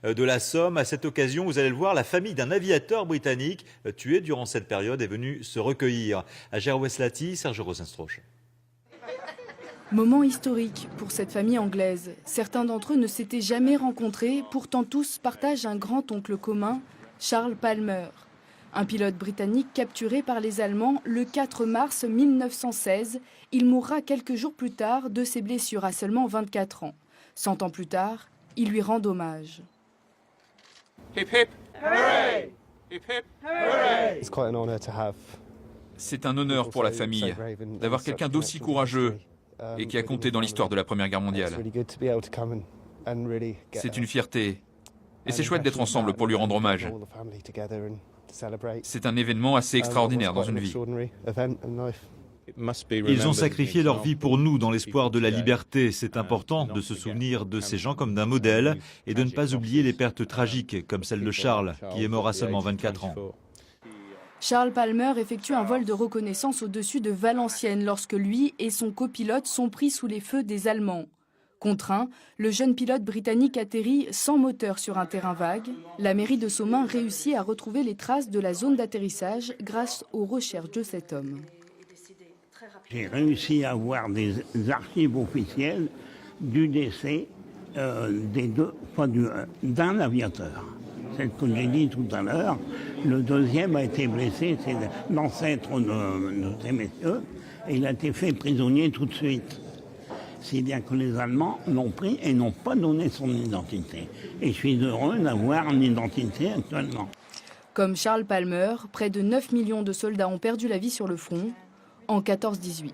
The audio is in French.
de la Somme. À cette occasion, vous allez le voir, la famille d'un aviateur britannique tué durant cette période est venue se recueillir. À Gerweslati, Serge Rosenstrauch. Moment historique pour cette famille anglaise. Certains d'entre eux ne s'étaient jamais rencontrés, pourtant tous partagent un grand-oncle commun, Charles Palmer. Un pilote britannique capturé par les Allemands le 4 mars 1916. Il mourra quelques jours plus tard de ses blessures à seulement 24 ans. 100 ans plus tard, il lui rend hommage. Hip hip hooray! Hip hip hooray! C'est un honneur pour la famille d'avoir quelqu'un d'aussi courageux et qui a compté dans l'histoire de la Première Guerre mondiale. C'est une fierté et c'est chouette d'être ensemble pour lui rendre hommage. C'est un événement assez extraordinaire dans une vie. Ils ont sacrifié leur vie pour nous dans l'espoir de la liberté. C'est important de se souvenir de ces gens comme d'un modèle et de ne pas oublier les pertes tragiques comme celle de Charles, qui est mort à seulement 24 ans. Charles Palmer effectue un vol de reconnaissance au-dessus de Valenciennes lorsque lui et son copilote sont pris sous les feux des Allemands. Contraint, le jeune pilote britannique atterrit sans moteur sur un terrain vague. La mairie de Somain réussit à retrouver les traces de la zone d'atterrissage grâce aux recherches de cet homme. J'ai réussi à avoir des archives officielles du décès d'un aviateur. C'est ce que j'ai dit tout à l'heure. Le deuxième a été blessé, c'est l'ancêtre de ces messieurs, et il a été fait prisonnier tout de suite. C'est bien que les Allemands l'ont pris et n'ont pas donné son identité. Et je suis heureux d'avoir une identité actuellement. Comme Charles Palmer, près de 9 millions de soldats ont perdu la vie sur le front en 14-18.